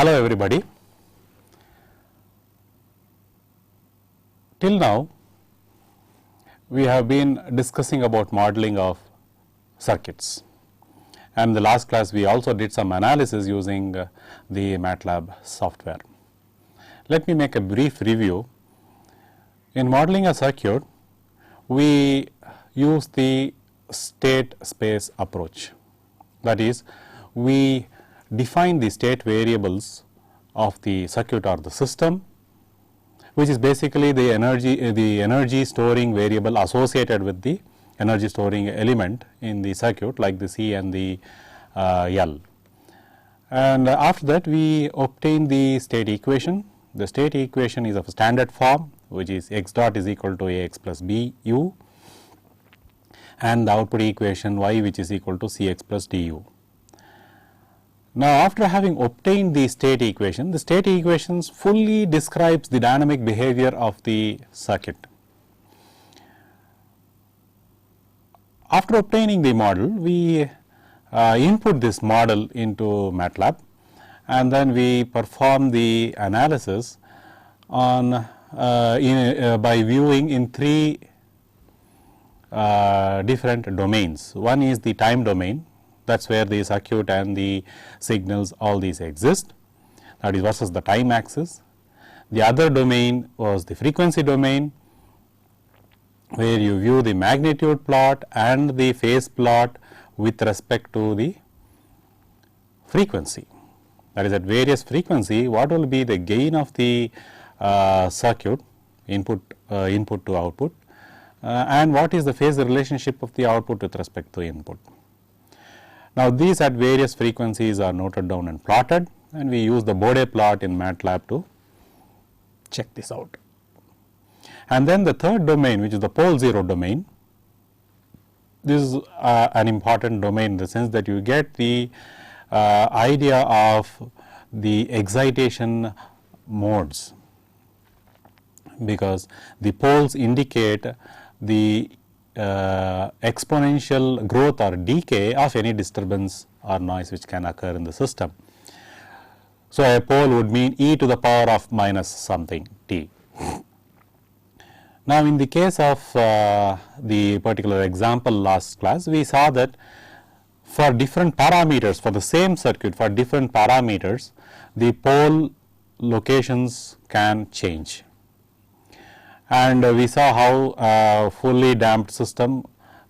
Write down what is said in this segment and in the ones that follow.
Hello everybody. Till now we have been discussing about modeling of circuits, and in the last class we also did some analysis using the MATLAB software. Let me make a brief review. In modeling a circuit, we use the state space approach. That is, we define the state variables of the circuit or the system, which is basically the energy storing variable associated with the energy storing element in the circuit, like the C and the L. And after that we obtain the state equation. The state equation is of a standard form, which is x dot is equal to Ax plus B u, and the output equation y, which is equal to Cx plus du. Now, after having obtained the state equation, the state equations fully describes the dynamic behavior of the circuit. After obtaining the model, we input this model into MATLAB, and then we perform the analysis on by viewing in three different domains. One is the time domain. That is where the circuit and the signals, all these exist, that is versus the time axis. The other domain was the frequency domain, where you view the magnitude plot and the phase plot with respect to the frequency. That is, at various frequency, what will be the gain of the circuit, input to output, and what is the phase relationship of the output with respect to input. Now, these at various frequencies are noted down and plotted, and we use the Bode plot in MATLAB to check this out. And then the third domain, which is the pole zero domain, this is an important domain in the sense that you get the idea of the excitation modes, because the poles indicate the exponential growth or decay of any disturbance or noise which can occur in the system. So, a pole would mean e to the power of minus something t. Now, in the case of the particular example last class, we saw that for different parameters, for the same circuit, for different parameters, the pole locations can change. And we saw how fully damped system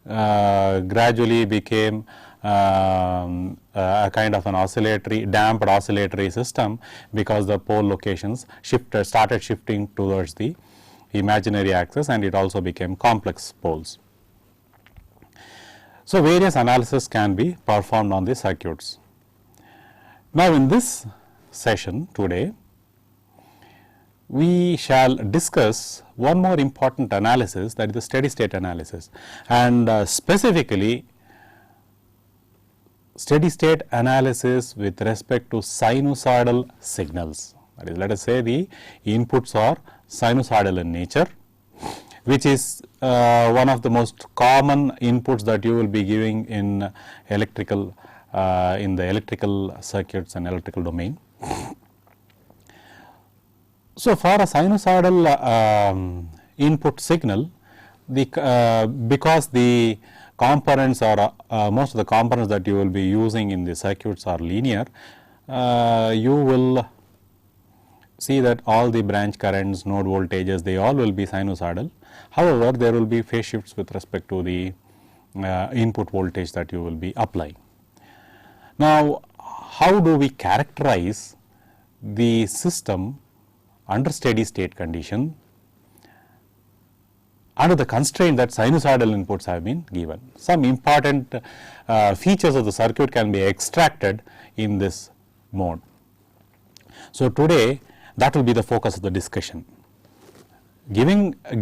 gradually became a kind of an damped oscillatory system, because the pole locations started shifting towards the imaginary axis, and it also became complex poles. So, various analysis can be performed on the circuits. Now, in this session today, we shall discuss one more important analysis, that is the steady state analysis, and specifically steady state analysis with respect to sinusoidal signals. That is, let us say the inputs are sinusoidal in nature, which is one of the most common inputs that you will be giving in the electrical circuits and electrical domain. So, for a sinusoidal input signal, because the components or most of the components that you will be using in the circuits are linear, you will see that all the branch currents, node voltages, they all will be sinusoidal. However, there will be phase shifts with respect to the input voltage that you will be applying. Now, how do we characterize the system under steady state condition under the constraint that sinusoidal inputs have been given? Some important features of the circuit can be extracted in this mode. So, today that will be the focus of the discussion. Given a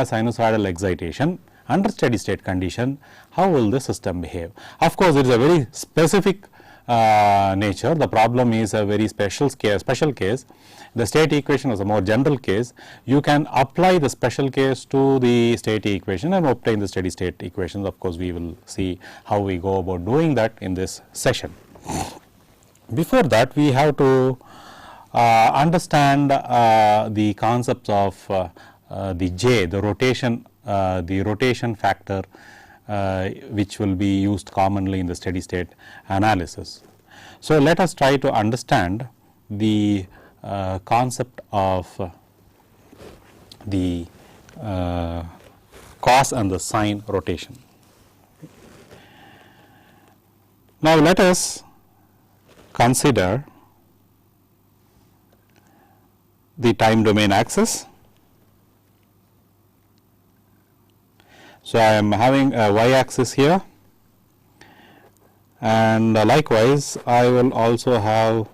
sinusoidal excitation under steady state condition, how will the system behave? Of course, it is a very specific nature. The problem is a very special case. The state equation is a more general case. You can apply the special case to the state equation and obtain the steady state equations. Of course, we will see how we go about doing that in this session. Before that, we have to understand the concepts of the J, the rotation factor, which will be used commonly in the steady state analysis. So, let us try to understand the concept of the cos and the sine rotation. Now, let us consider the time domain axis. So, I am having a y axis here, and likewise I will also have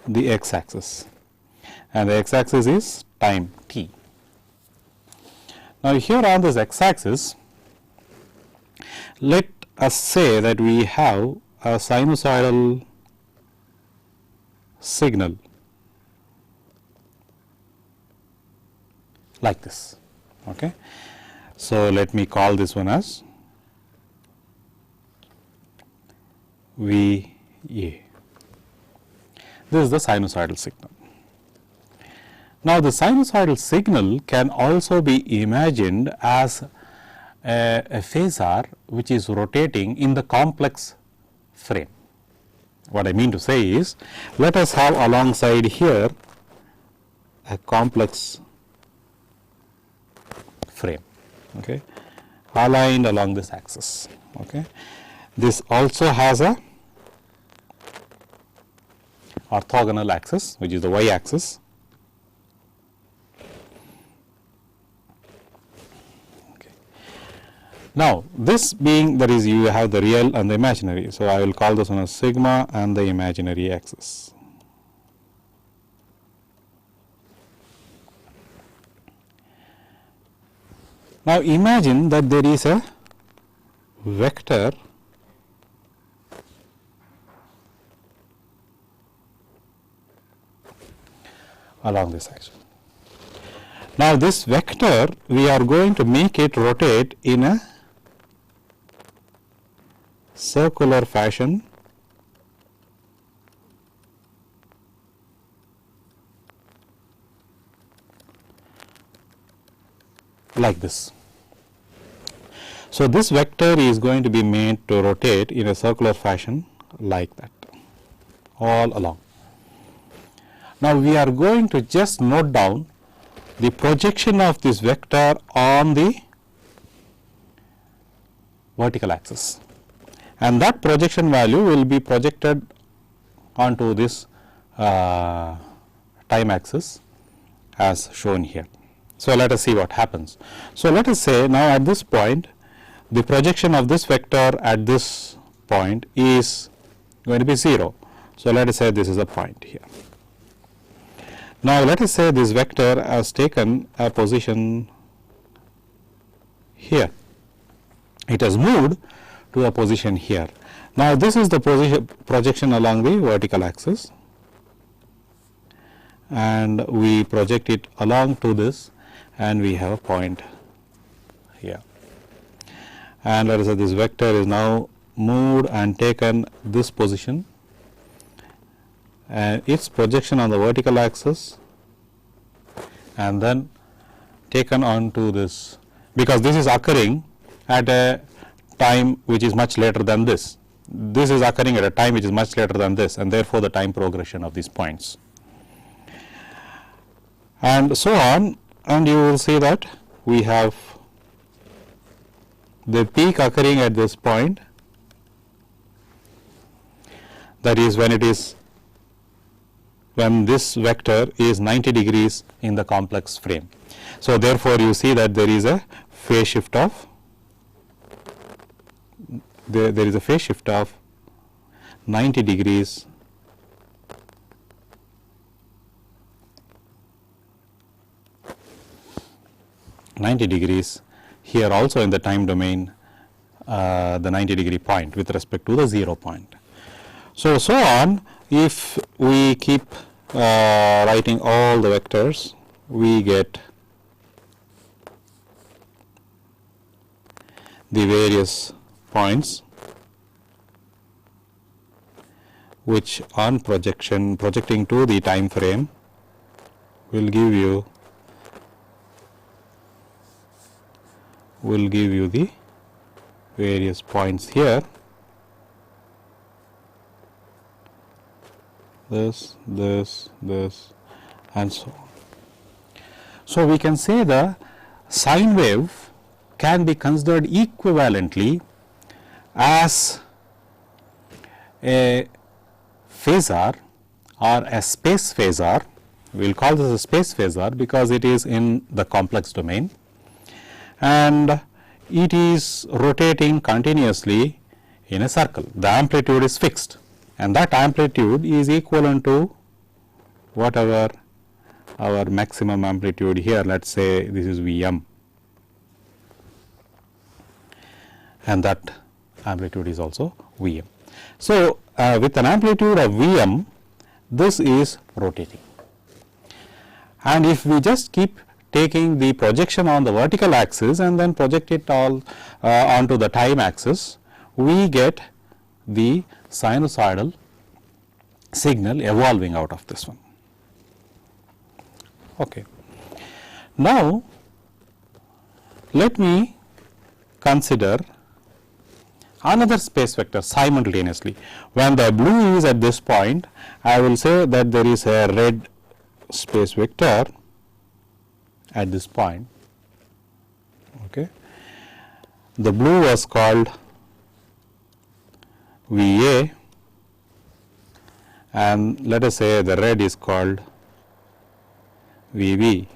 the x axis, and the x axis is time t. Now, here on this x axis, let us say that we have a sinusoidal signal like this. Okay. So, let me call this one as V A. This is the sinusoidal signal. Now, the sinusoidal signal can also be imagined as a phasor which is rotating in the complex frame. What I mean to say is, let us have alongside here a complex frame, okay, aligned along this axis. Okay. This also has a orthogonal axis, which is the y axis. Okay. Now, this being, that is, you have the real and the imaginary. So, I will call this one as sigma and the imaginary axis. Now, imagine that there is a vector along this axis. Now, this vector, we are going to make it rotate in a circular fashion like this. So, this vector is going to be made to rotate in a circular fashion like that all along. Now, we are going to just note down the projection of this vector on the vertical axis, and that projection value will be projected onto this time axis as shown here. So, let us see what happens. So, let us say now at this point, the projection of this vector at this point is going to be 0. So, let us say this is a point here. Now, let us say this vector has taken a position here. It has moved to a position here. Now, this is the projection along the vertical axis, and we project it along to this, and we have a point here. And let us say this vector is now moved and taken this position, and its projection on the vertical axis, and then taken onto this, because this is occurring at a time which is much later than this. This is occurring at a time which is much later than this, and therefore, the time progression of these points, and so on. And you will see that we have the peak occurring at this point, that is when this vector is 90 degrees in the complex frame. So, therefore, you see that there is a phase shift of 90 degrees here also in the time domain, the 90 degree point with respect to the 0 point. So, so on, if we keep writing all the vectors, we get the various points which on projecting to the time frame will give you the various points here, this and so on. So, we can say the sine wave can be considered equivalently as a phasor or a space phasor. We will call this a space phasor because it is in the complex domain and it is rotating continuously in a circle. The amplitude is fixed and that amplitude is equivalent to whatever our maximum amplitude here. Let us say this is Vm and that amplitude is also Vm. So, with an amplitude of Vm, this is rotating, and if we just keep taking the projection on the vertical axis and then project it all onto the time axis, we get the sinusoidal signal evolving out of this one. Okay. Now, let me consider another space vector simultaneously. When the blue is at this point, I will say that there is a red space vector at this point. Okay. The blue was called VA and let us say the red is called VB.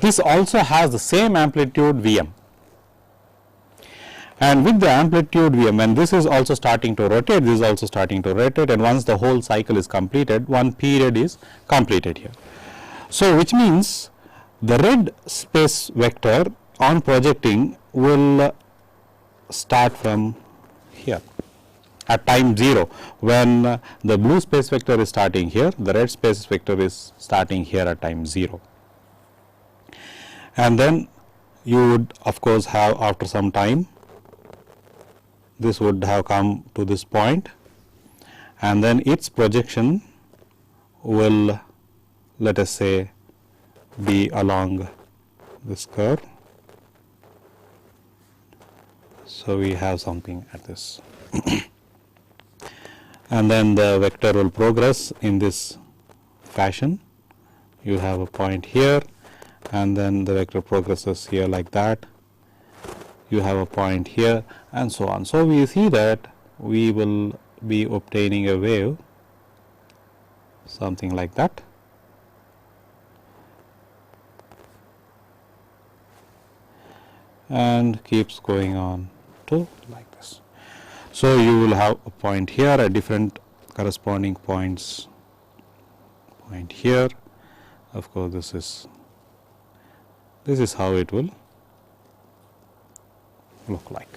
This also has the same amplitude Vm, and with the amplitude Vm, and this is also starting to rotate, this is also starting to rotate, and once the whole cycle is completed, one period is completed here. So, which means the red space vector on projecting will start from here at time 0, when the blue space vector is starting here, the red space vector is starting here at time 0. And then you would of course have, after some time, this would have come to this point and then its projection will, let us say, be along this curve. So, we have something at this and then the vector will progress in this fashion. You have a point here and then the vector progresses here like that, you have a point here and so on. So, we see that we will be obtaining a wave something like that. And keeps going on to like this. So, you will have a point here at different corresponding points, point here. Of course, this is how it will look like.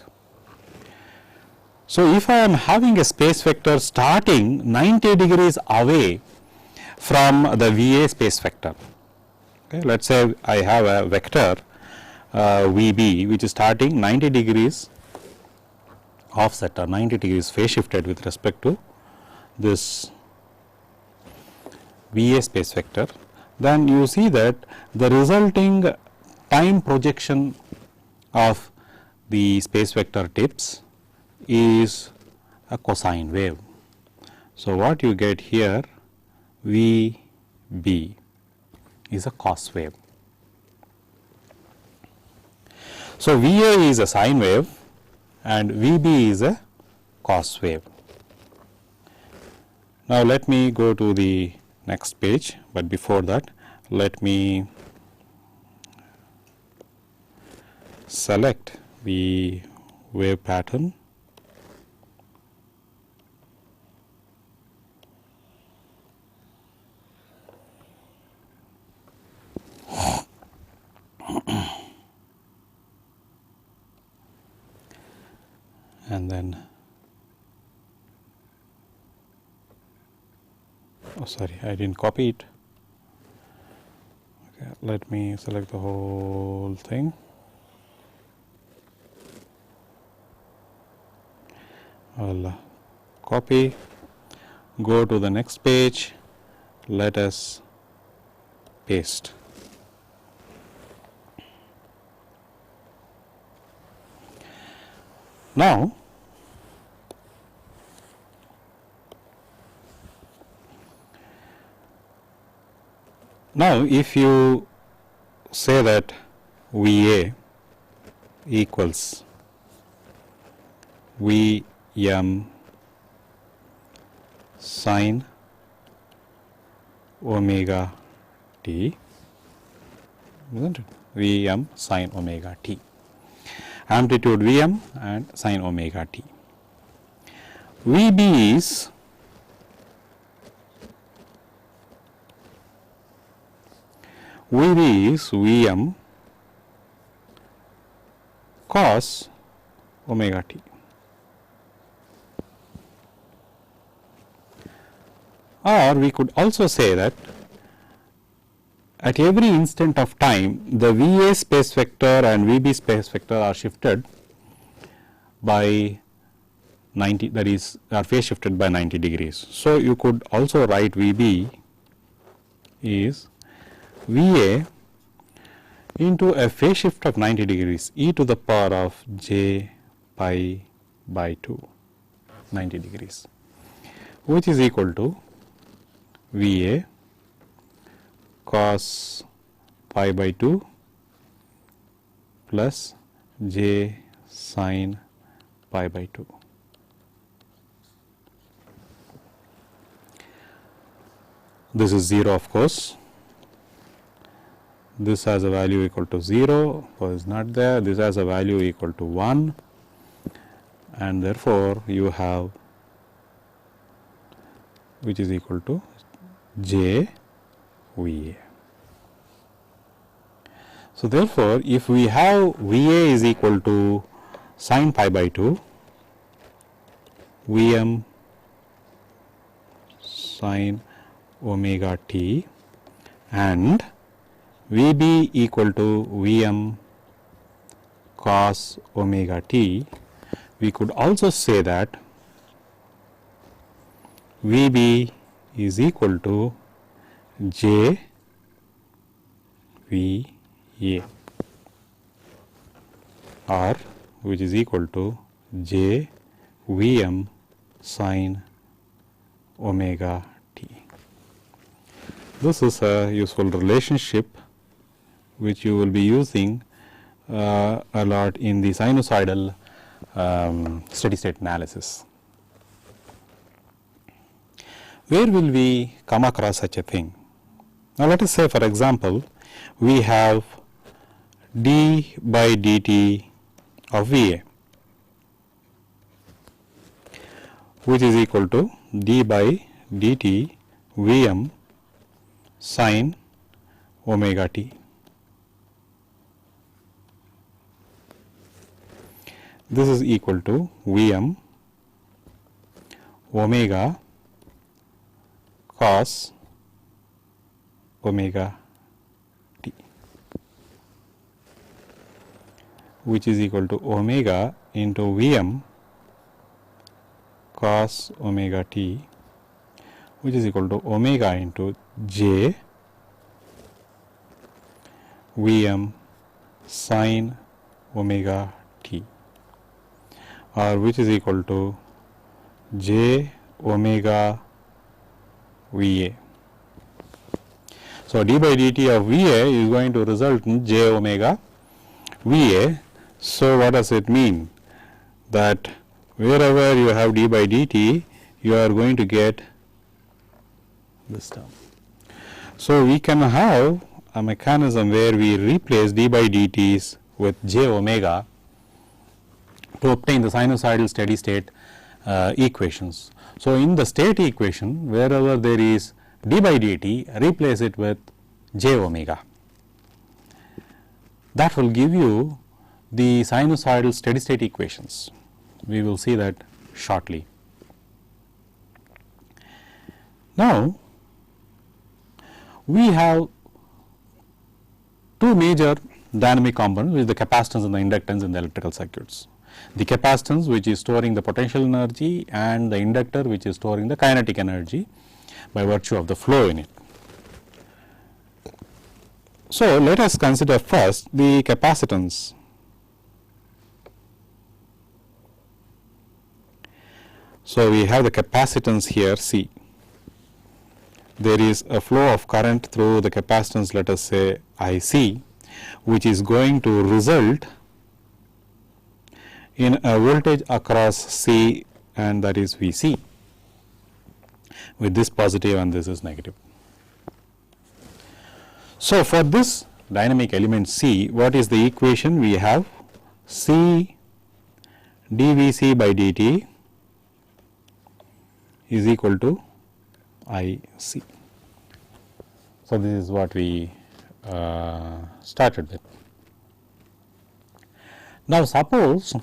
So, if I am having a space vector starting 90 degrees away from the VA space vector, okay, let us say I have a vector VB which is starting 90 degrees offset or 90 degrees phase shifted with respect to this VA space vector, then you see that the resulting time projection of the space vector tips is a cosine wave. So, what you get here VB is a cos wave. So, VA is a sine wave and VB is a cos wave. Now, let me go to the next page, but before that let me select the wave pattern . And then, oh sorry, I didn't copy it. Okay, let me select the whole thing. I'll copy, go to the next page, let us paste. Now, if you say that VA equals Vm sin omega t, isn't it? Vm sin omega t, amplitude Vm and sin omega t. Vb is Vm cos omega t. Or we could also say that at every instant of time, the VA space vector and VB space vector are shifted by 90, that is, are phase shifted by 90 degrees. So, you could also write VB is VA into a phase shift of 90 degrees e to the power of j pi by 2, 90 degrees, which is equal to VA cos pi by 2 plus j sin pi by 2. This is 0, of course. This has a value equal to 0, is not there. This has a value equal to 1, and therefore, you have which is equal to j VA. So, therefore, if we have VA is equal to sin pi by 2, Vm sin omega t, and Vb equal to Vm cos omega t, we could also say that Vb is equal to j VA, or which is equal to j Vm sin omega t. This is a useful relationship which you will be using a lot in the sinusoidal steady state analysis. Where will we come across such a thing? Now, let us say, for example, we have d by dt of VA, which is equal to d by dt Vm sin omega t. This is equal to Vm omega cos omega t, which is equal to omega into Vm cos omega t, which is equal to omega into j Vm sin omega t, or which is equal to j omega VA. So, d by dt of VA is going to result in j omega VA. So, what does it mean? That wherever you have d by dt, you are going to get this term. So, we can have a mechanism where we replace d by dt's with j omega to obtain the sinusoidal steady state equations. So, in the state equation, wherever there is d by dt, replace it with j omega. That will give you the sinusoidal steady state equations. We will see that shortly. Now, we have two major dynamic component, which is the capacitance and the inductance in the electrical circuits. The capacitance, which is storing the potential energy, and the inductor, which is storing the kinetic energy by virtue of the flow in it. So, let us consider first the capacitance. So, we have the capacitance here C. There is a flow of current through the capacitance, let us say IC, which is going to result in a voltage across C, and that is Vc, with this positive and this is negative. So, for this dynamic element C, what is the equation? We have C dVc by dt is equal to IC. So, this is what we started with. Now, suppose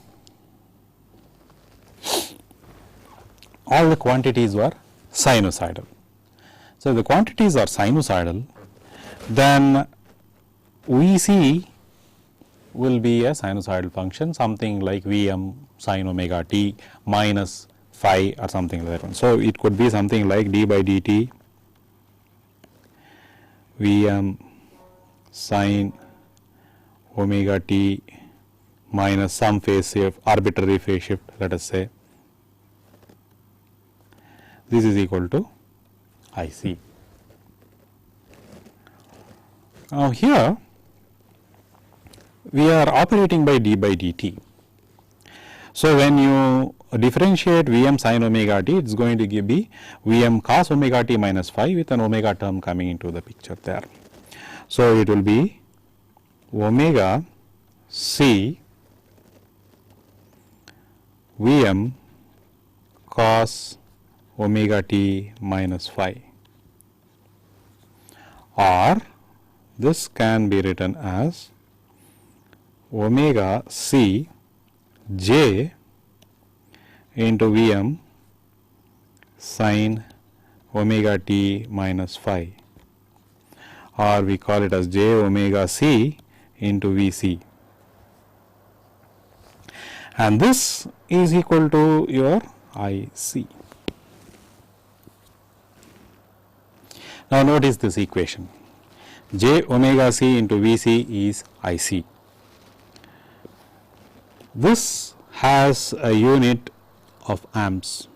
all the quantities were sinusoidal. So, if the quantities are sinusoidal, then Vc will be a sinusoidal function, something like Vm sin omega t minus phi or something like that. So, it could be something like d by dt Vm sin omega t minus some phase shift, arbitrary phase shift, let us say. This is equal to IC. Now, here we are operating by d by dt. So, when you differentiate Vm sin omega t, it is going to be Vm cos omega t minus phi with an omega term coming into the picture there. So, it will be omega c Vm cos omega t minus phi, or this can be written as omega c j into Vm sin omega t minus phi, or we call it as j omega c into Vc, and this is equal to your IC. Now, notice this equation, j omega c into Vc is IC. This has a unit of amps,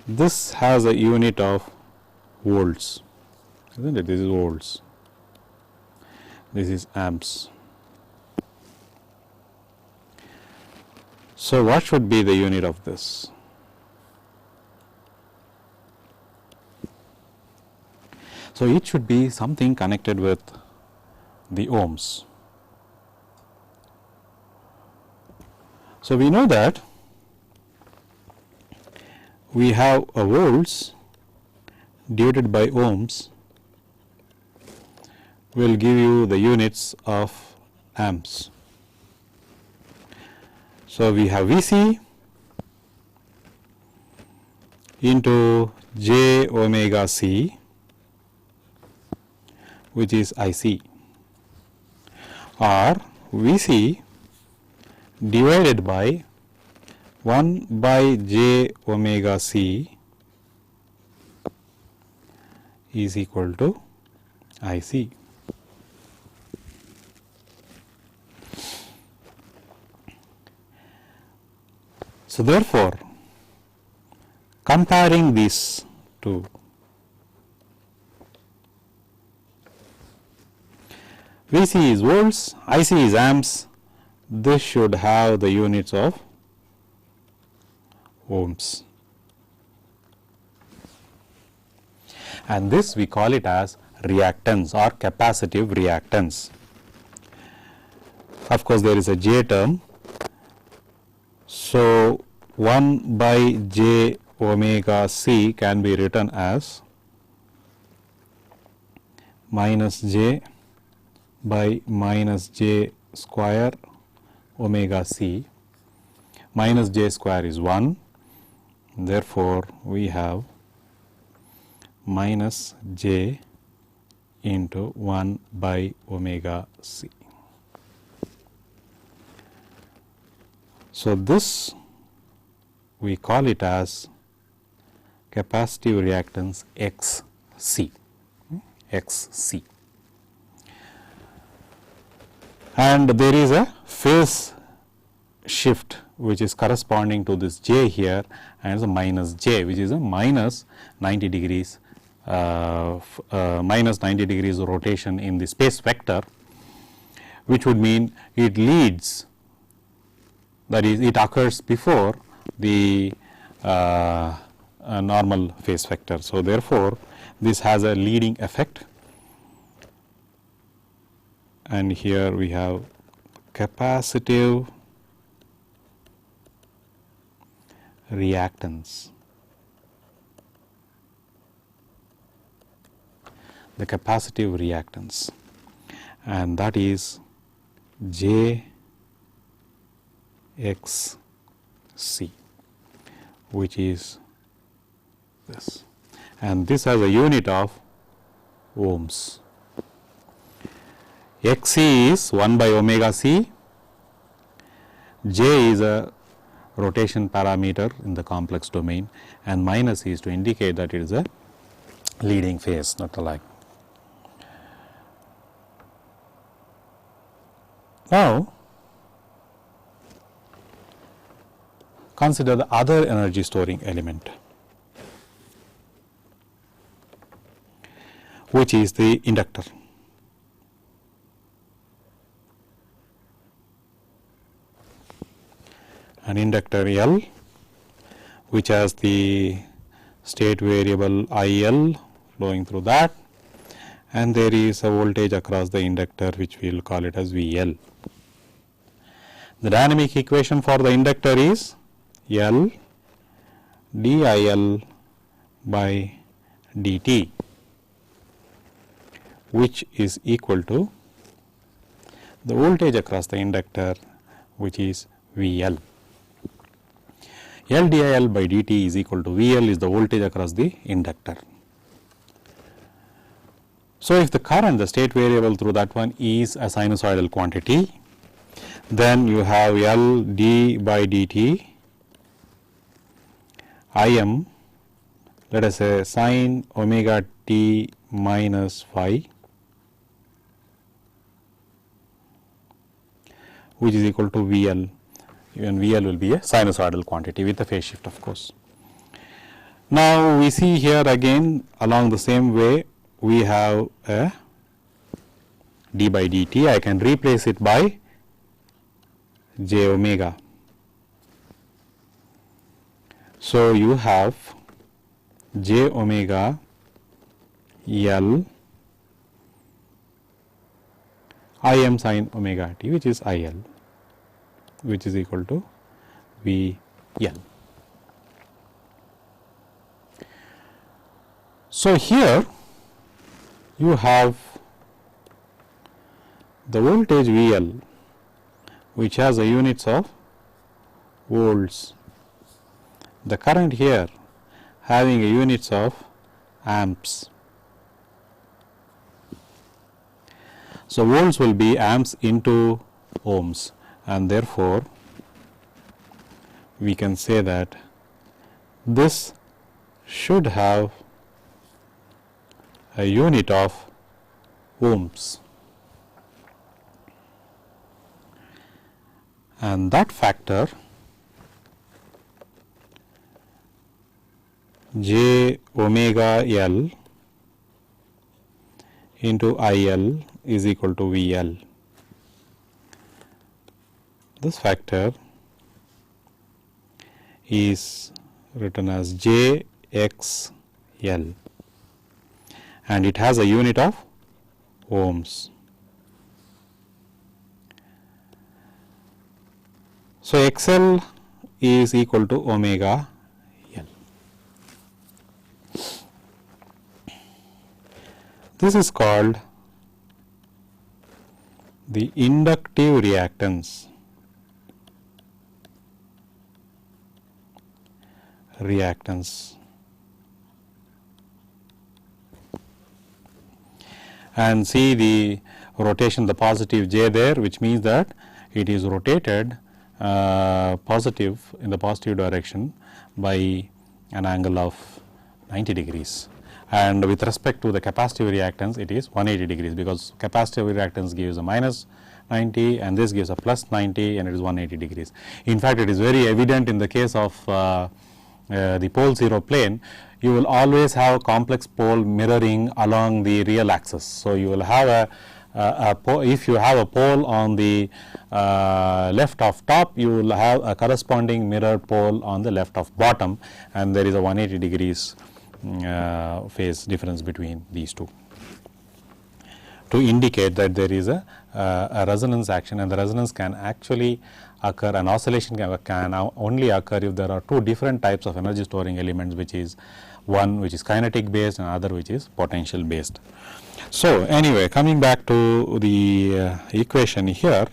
this has a unit of volts, isn't it? This is volts, this is amps. So, what should be the unit of this? So, it should be something connected with the ohms. So, we know that we have a volts divided by ohms will give you the units of amps. So, we have Vc into j omega c, which is IC, or Vc divided by 1 by j omega c is equal to IC. So, therefore, comparing these two, Vc is volts, IC is amps, this should have the units of ohms, and this we call it as reactance or capacitive reactance. Of course, there is a j term. So, 1 by j omega c can be written as minus j by minus j square omega c, minus j square is 1, therefore, we have minus j into 1 by omega c. So, this we call it as capacitive reactance X c, and there is a phase shift which is corresponding to this j here, and a minus j, which is a minus 90 degrees minus 90 degrees rotation in the space vector, which would mean it leads, that is it occurs before the normal phase vector. So, therefore, this has a leading effect, and here we have capacitive reactance. The capacitive reactance, and that is J X C, which is this, and this has a unit of ohms. X c is 1 by omega c, J is a rotation parameter in the complex domain, and minus is to indicate that it is a leading phase, not alike. Now, consider the other energy storing element, which is the inductor. An inductor L, which has the state variable IL flowing through that, and there is a voltage across the inductor which we will call it as VL. The dynamic equation for the inductor is L DIL by dt, which is equal to the voltage across the inductor, which is VL. L DIL by dt is equal to VL is the voltage across the inductor. So, if the current, the state variable through that one is a sinusoidal quantity, then you have L d by dt Im, let us say sin omega t minus phi, which is equal to VL. Even VL will be a sinusoidal quantity with a phase shift, of course. Now, we see here again along the same way we have a d by dt. I can replace it by j omega. So, you have j omega L Im sin omega t, which is IL, which is equal to VL. So, here you have the voltage VL, which has a units of volts, the current here having a units of amps. So, volts will be amps into ohms, and therefore, we can say that this should have a unit of ohms, and that factor j omega L into IL is equal to VL. This factor is written as j x L, and it has a unit of ohms. So, XL is equal to omega L. This is called the inductive reactance. and see the rotation, the positive j there, which means that it is rotated positive in the positive direction by an angle of 90 degrees. And with respect to the capacitive reactance, it is 180 degrees, because capacitive reactance gives a minus 90 and this gives a plus 90, and it is 180 degrees. In fact, it is very evident in the case of the pole 0 plane. You will always have complex pole mirroring along the real axis. So, you will have if you have a pole on the left of top, you will have a corresponding mirrored pole on the left of bottom, and there is a 180 degrees phase difference between these two, to indicate that there is a resonance action, and the resonance can actually occur, an oscillation can only occur if there are two different types of energy storing elements, which is one which is kinetic based and other which is potential based. So, anyway, coming back to the equation here,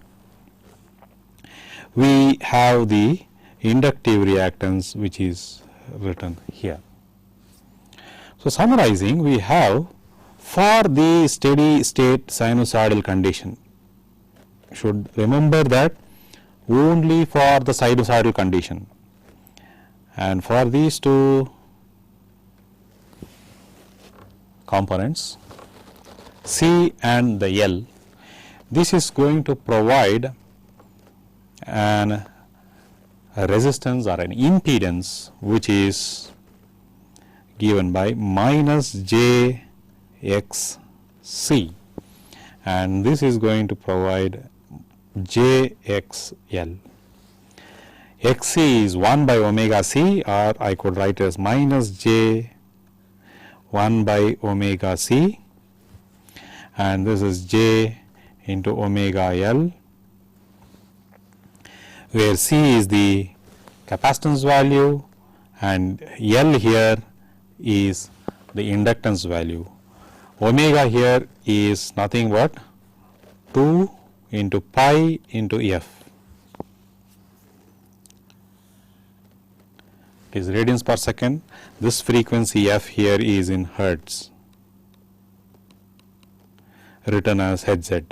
we have the inductive reactance which is written here. So, summarizing, we have for the steady state sinusoidal condition, should remember that only for the sinusoidal condition, and for these two components C and the L, this is going to provide a resistance or an impedance which is given by minus j x c, and this is going to provide j x l. X c is 1 by omega c, or I could write as minus j 1 by omega c, and this is j into omega l, where c is the capacitance value and L here is the inductance value. Omega here is nothing but 2 into pi into f. It is radians per second. This frequency f here is in hertz, written as Hz.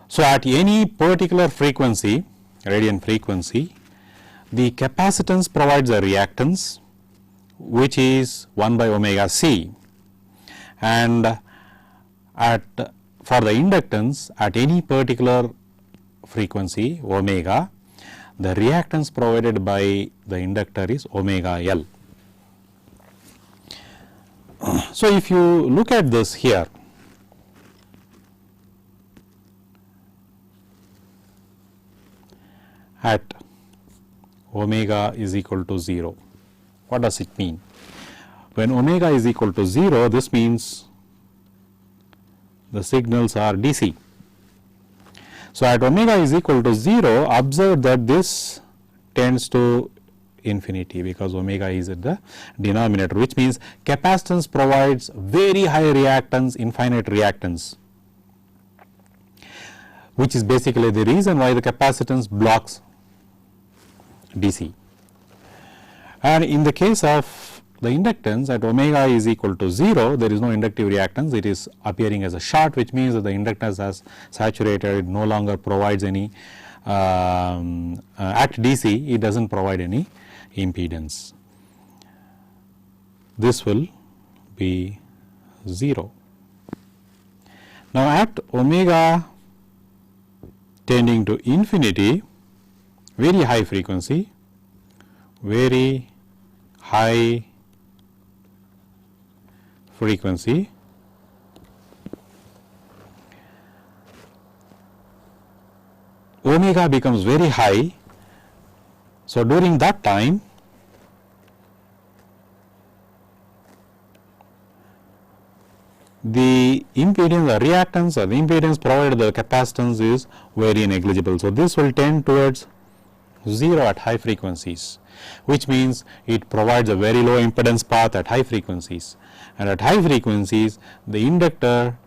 So, at any particular frequency, radian frequency, the capacitance provides a reactance which is 1 by omega c, and for the inductance at any particular frequency omega, the reactance provided by the inductor is omega L. So, if you look at this here, at omega is equal to 0, what does it mean? When omega is equal to 0, this means the signals are DC. So, at omega is equal to 0, observe that this tends to infinity, because omega is at the denominator, which means capacitance provides very high reactance, infinite reactance, which is basically the reason why the capacitance blocks DC. And in the case of the inductance, at omega is equal to 0, there is no inductive reactance, it is appearing as a short, which means that the inductance has saturated, it no longer provides any at DC, it does not provide any impedance. This will be 0. Now, at omega tending to infinity, very high frequency, very high frequency, omega becomes very high. So, during that time, the impedance, the reactance or the impedance provided by the capacitance is very negligible. So, this will tend towards 0 at high frequencies, which means it provides a very low impedance path at high frequencies, and at high frequencies the inductor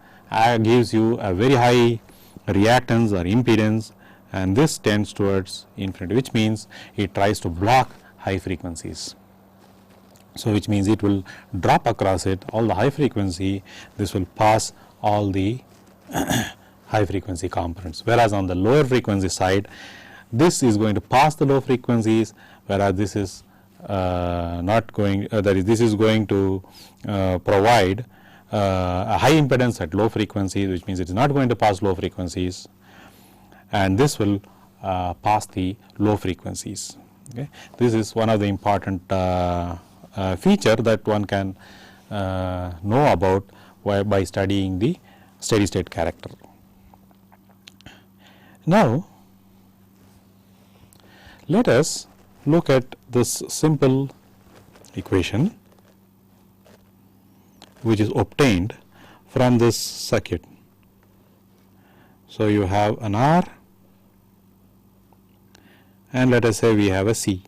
gives you a very high reactance or impedance, and this tends towards infinity, which means it tries to block high frequencies. So, which means it will drop across it all the high frequency, this will pass all the high frequency components, whereas on the lower frequency side this is going to pass the low frequencies, whereas this is not going, that is, this is going to provide a high impedance at low frequencies, which means it is not going to pass low frequencies, and this will pass the low frequencies. Okay. This is one of the important feature that one can know about by studying the steady state character. Now, let us look at this simple equation which is obtained from this circuit. So, you have an R and let us say we have a C.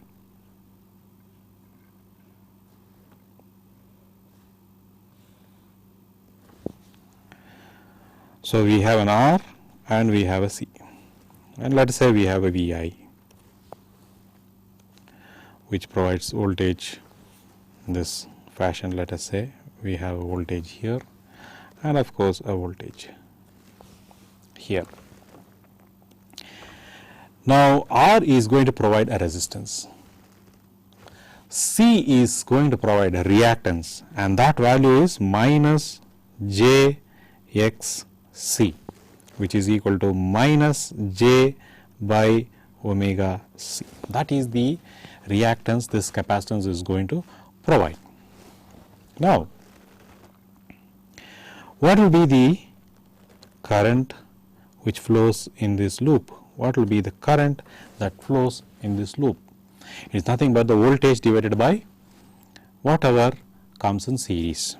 So, we have an R and we have a C, and let us say we have a Vi which provides voltage in this fashion. Let us say we have a voltage here and of course a voltage here. Now, R is going to provide a resistance, C is going to provide a reactance, and that value is minus Jxc, which is equal to minus J by omega C. That is the reactance this capacitance is going to provide. Now, what will be the current which flows in this loop? What will be the current that flows in this loop? It is nothing but the voltage divided by whatever comes in series.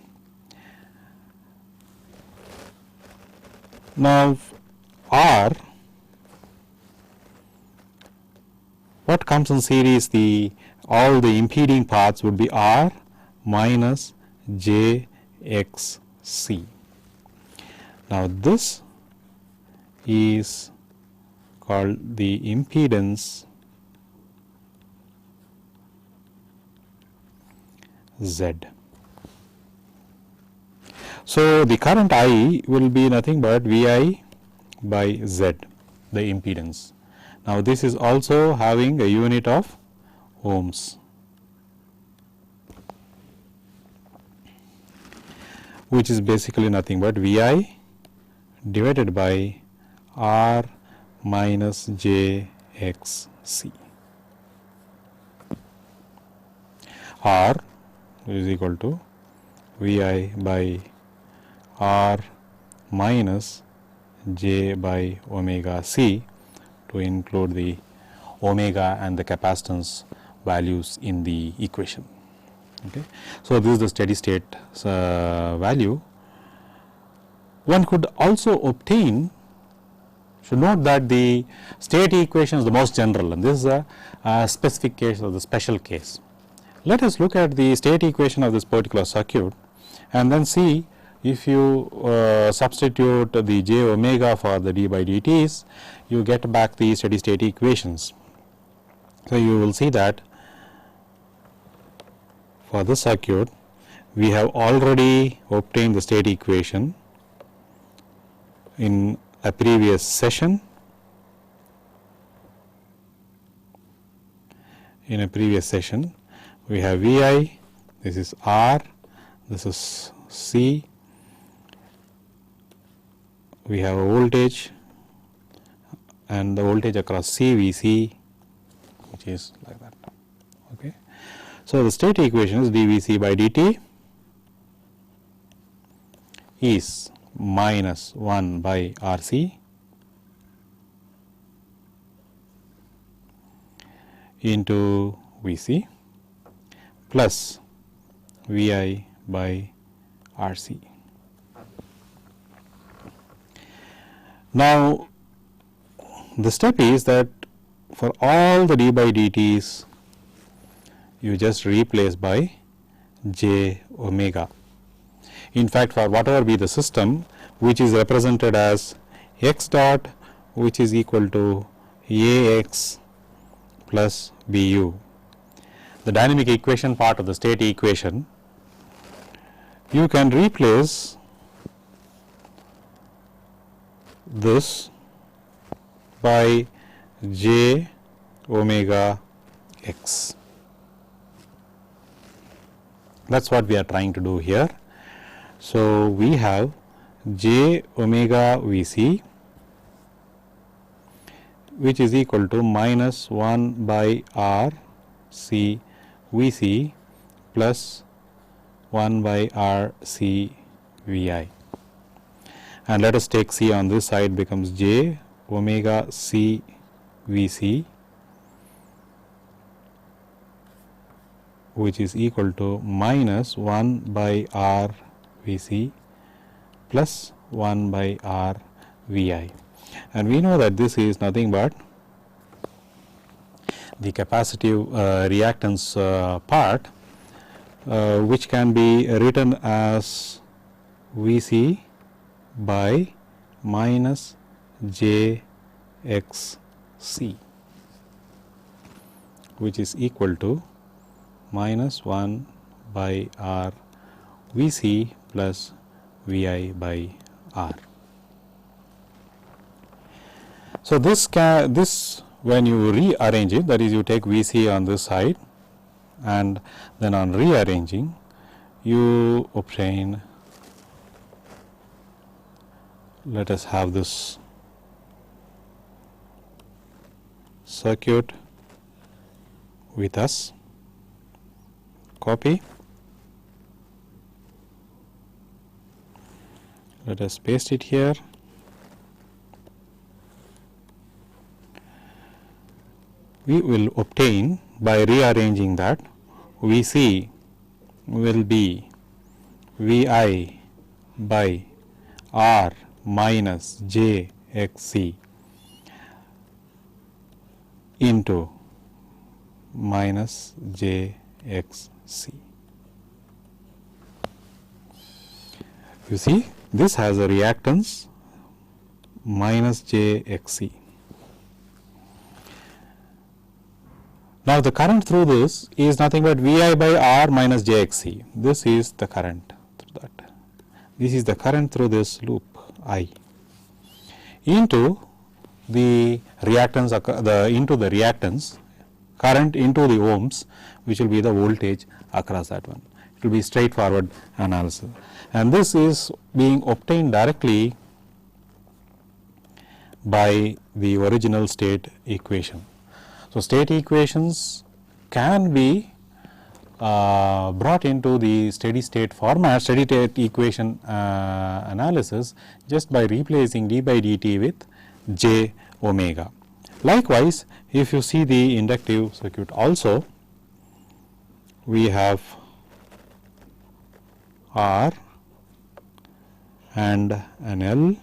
Now, R, what comes in series, all the impeding paths would be R minus Jxc. Now, this is called the impedance Z. So, the current I will be nothing but Vi by Z, the impedance. Now, this is also having a unit of ohms, which is basically nothing but Vi divided by R minus Jxc. R is equal to Vi by R minus J by omega C, to include the omega and the capacitance values in the equation. Okay. So, this is the steady state value. One could also obtain, should note that the state equation is the most general, and this is a specific case or the special case. Let us look at the state equation of this particular circuit and then see if you substitute the j omega for the d by dt's, you get back the steady state equations. So, you will see that for this circuit we have already obtained the state equation in a previous session. In a previous session we have Vi, this is R, this is C, we have a voltage and the voltage across C Vc, which is like that. Okay. So, the state equation is dVc by dt is minus 1 by Rc into Vc plus Vi by Rc. Now, the step is that for all the d by dt's you just replace by j omega. In fact, for whatever be the system which is represented as x dot, which is equal to Ax plus Bu, the dynamic equation part of the state equation, you can replace this by j omega x. That is what we are trying to do here. So, we have j omega V c, which is equal to minus 1 by r c V c plus 1 by r c V i, and let us take c on this side, becomes j omega c V c, which is equal to minus 1 by r V c plus 1 by r V i, and we know that this is nothing but the capacitive reactance part, which can be written as V c by minus j x c, which is equal to minus 1 by r V c plus V i by r. So, this when you rearrange it, that is, you take V c on this side and then on rearranging you obtain, let us have this circuit with us, copy, let us paste it here. We will obtain by rearranging that V c will be V i by r minus j x c into minus j x c. You see, this has a reactance minus j x c. Now, the current through this is nothing but V i by r minus j x c. This is the current through that. This is the current through this loop I into the reactance, into the reactance current into the ohms, which will be the voltage across that one. It will be straightforward analysis, and this is being obtained directly by the original state equation. So, state equations can be brought into the steady state format, steady state equation analysis, just by replacing d by dt with j omega. Likewise, if you see the inductive circuit also, we have R and an L,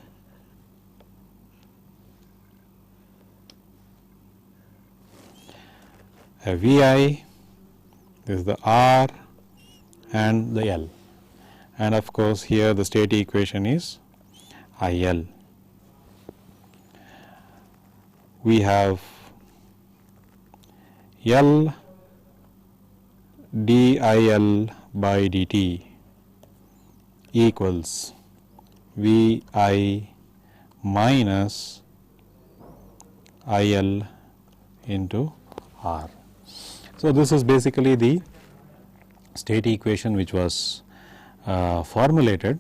a Vi, this is the R and the L, and of course, here the state equation is IL. We have L dIL by dt equals Vi minus IL into R. So, this is basically the state equation which was formulated.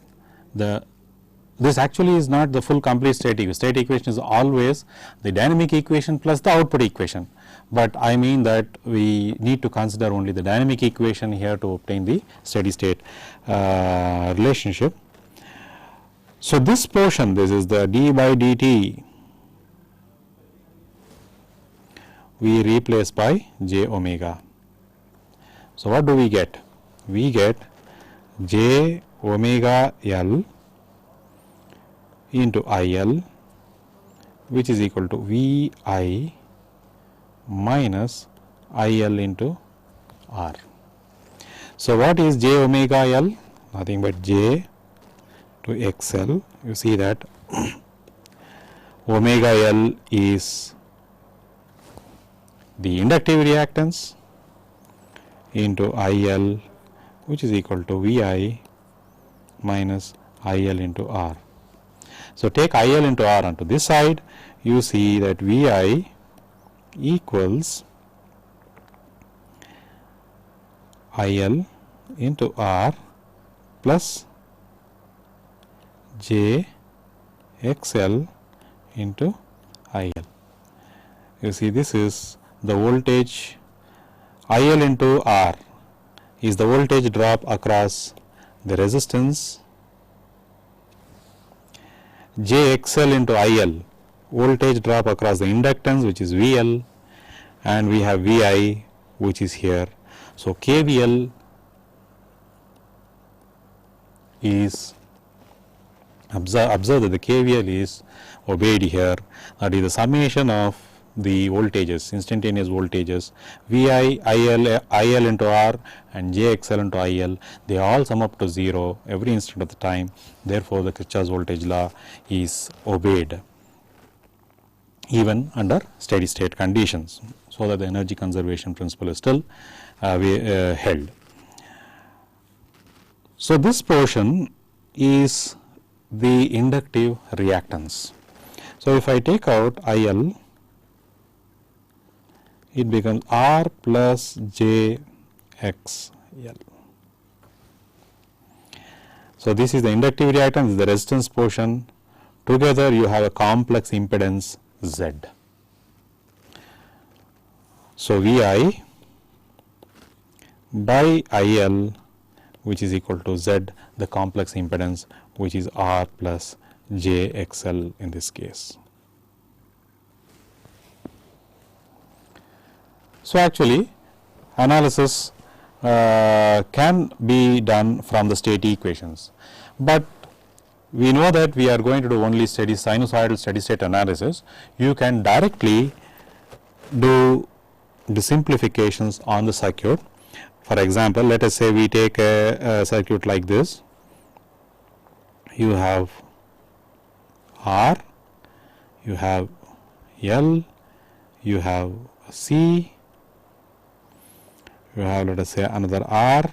This actually is not the full complete state equation. State equation is always the dynamic equation plus the output equation, but I mean that we need to consider only the dynamic equation here to obtain the steady state relationship. So, this portion, this is the d by dt, we replace by j omega. So, what do we get? We get j omega L into IL, which is equal to Vi minus IL into R. So, what is j omega L? Nothing but j to XL. You see that omega L is the inductive reactance into IL, which is equal to VI minus IL into R. So, take IL into R onto this side, you see that VI equals IL into R plus JXL into IL. You see, this is the voltage. IL into R is the voltage drop across the resistance. JXL into IL, voltage drop across the inductance, which is VL, and we have VI, which is here. So, KVL is observe that the KVL is obeyed here, that is the summation of the voltages, instantaneous voltages VI, IL into R and JXL into IL, they all sum up to 0 every instant of the time. Therefore, the Kirchhoff's voltage law is obeyed even under steady state conditions, so that the energy conservation principle is still held. So, this portion is the inductive reactance. So, if I take out IL, it becomes R plus JXL. So, this is the inductive reactance, this is the resistance portion. Together you have a complex impedance Z. So, VI by IL, which is equal to Z, the complex impedance, which is R plus JXL in this case. So, actually analysis can be done from the state equations, but we know that we are going to do only sinusoidal steady state analysis. You can directly do the simplifications on the circuit. For example, let us say we take a circuit like this. You have R, you have L, you have C, you have, let us say, another R,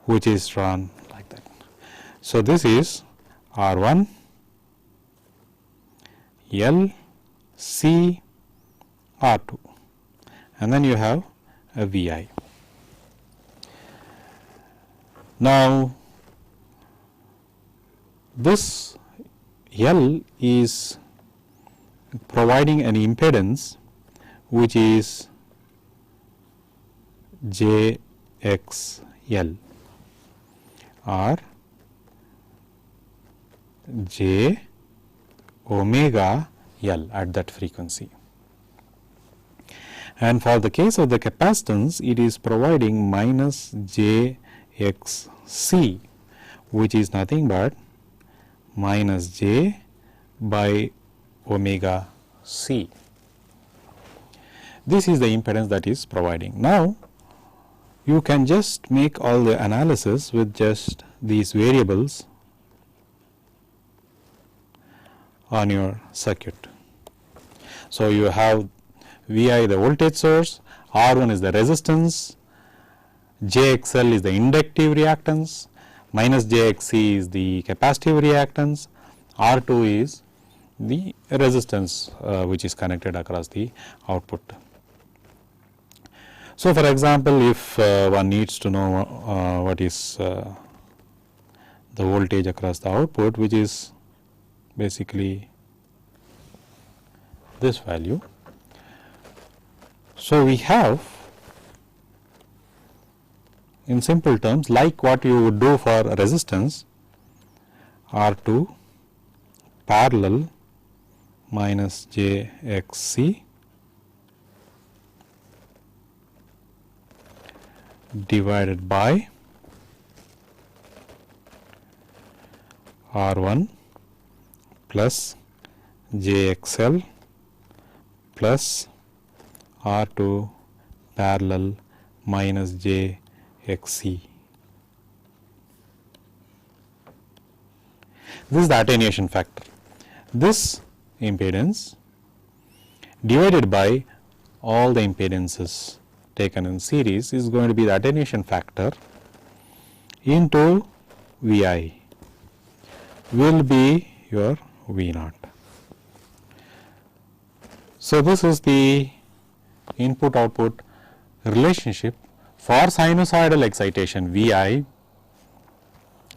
which is drawn like that. So, this is R1, L, C, R2, and then you have a VI. Now, this L is providing an impedance which is JXL or J omega L at that frequency. And for the case of the capacitance, it is providing minus JXC, which is nothing but minus J by omega C. This is the impedance that is providing. Now, you can just make all the analysis with just these variables on your circuit. So, you have VI the voltage source, R1 is the resistance, JXL is the inductive reactance, minus JXC is the capacitive reactance, R2 is the resistance which is connected across the output. So, for example, if one needs to know what is the voltage across the output, which is basically this value. So, we have in simple terms like what you would do for a resistance, R2 parallel minus JXC divided by R1 plus JXL plus R2 parallel minus JXC. This is the attenuation factor. This impedance divided by all the impedances taken in series is going to be the attenuation factor into Vi will be your V naught. So, this is the input output relationship for sinusoidal excitation Vi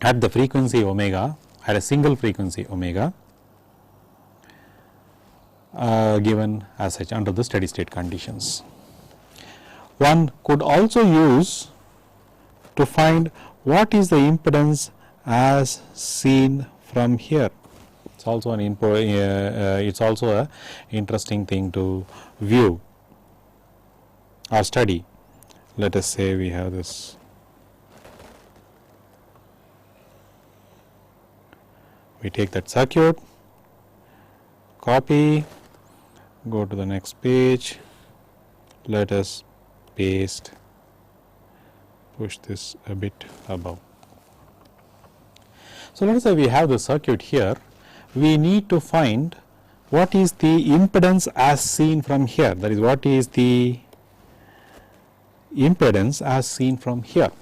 at the frequency omega, at a single frequency omega, given as such under the steady state conditions. One could also use to find what is the impedance as seen from here. It's also an it's also a interesting thing to view or study. Let us say we have this. We take that circuit, copy, go to the next page, let us paste, push this a bit above. So, let us say we have the circuit here, we need to find what is the impedance as seen from here, that is what is the impedance as seen from here.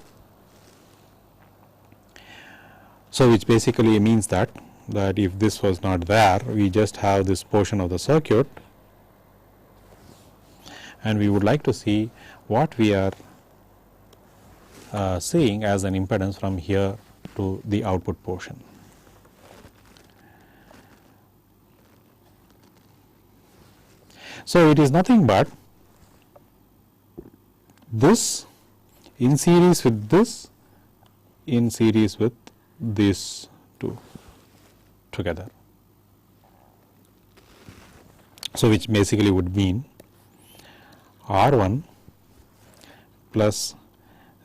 So, which basically means that if this was not there, we just have this portion of the circuit and we would like to see what we are seeing as an impedance from here to the output portion. So, it is nothing but this in series with this, in series with these two together. So, which basically would mean R1 plus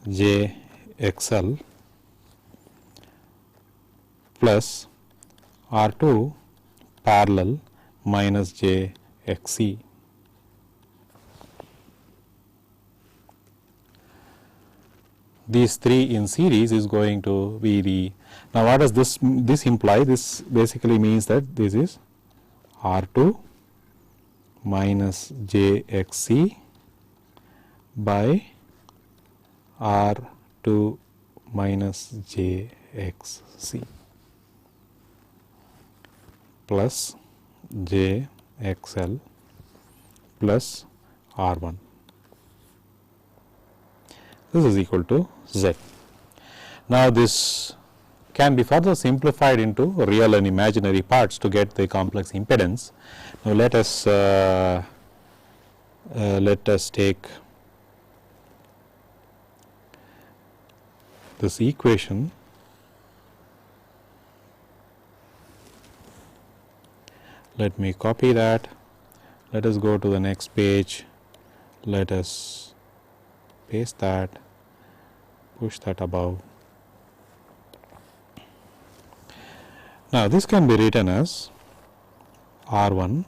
j XL plus R2 parallel minus j XC. These three in series is going to be the. Now, what does this imply? This basically means that this is R2 minus JXC by R2 minus JXC plus JXL plus R1. This is equal to Z. Now, this can be further simplified into real and imaginary parts to get the complex impedance. Now, let us take this equation. Let me copy that. Let us go to the next page. Let us paste that, push that above. Now, this can be written as R1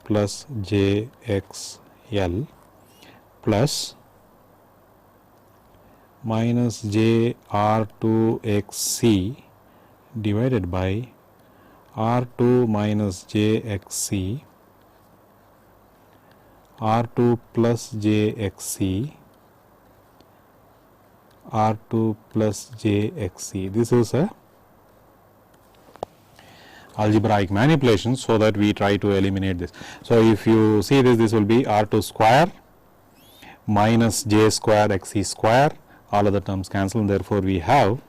plus JXL plus minus JR2XC divided by R2 minus JXC, R2 plus JXC, R2 plus JXC. This is a algebraic manipulation, so that we try to eliminate this. So, if you see this, this will be R2 square minus J square XC square, all other terms cancel, and therefore, we have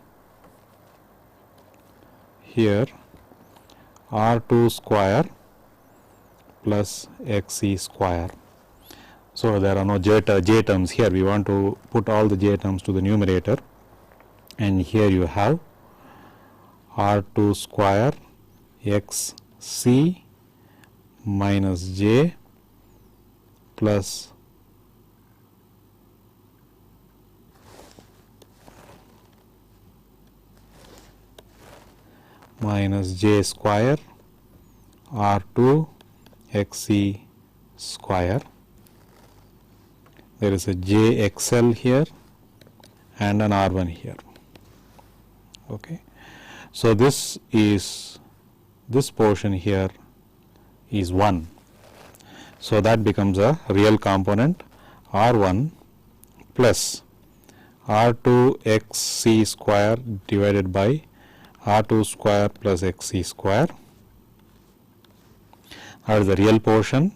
here R2 square plus XC square. So, there are no J terms here, we want to put all the J terms to the numerator, and here you have R2 square XC minus J plus minus J square R2 XC square. There is a JXL here and an R1 here. Okay. So, this portion here is 1. So, that becomes a real component R1 plus R2 x c square divided by R2 square plus x c square, that is the real portion,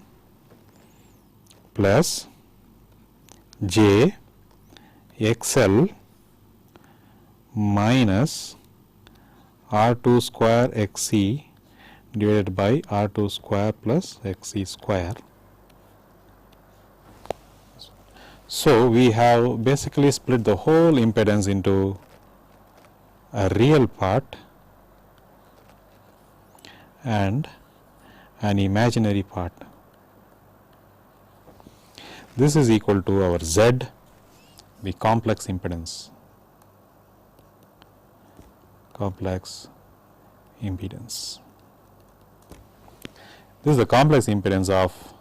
plus j x l minus R2 square x c divided by R2 square plus x c square. So, we have basically split the whole impedance into a real part and an imaginary part. This is equal to our Z, the complex impedance. Complex impedance. This is the complex impedance of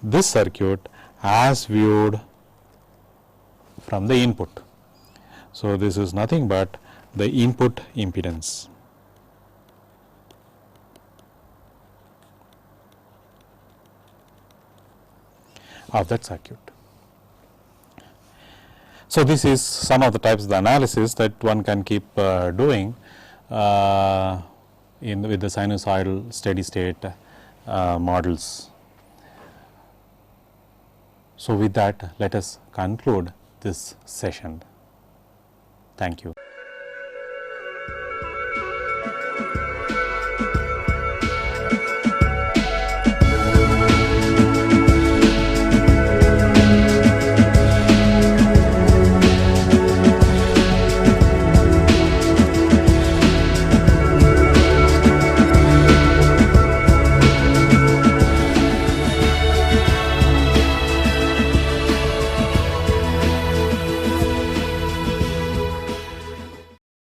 this circuit as viewed from the input. So, this is nothing but the input impedance. Of that circuit. So, this is some of the types of the analysis that one can keep doing with the sinusoidal steady state models. So, with that, let us conclude this session. Thank you.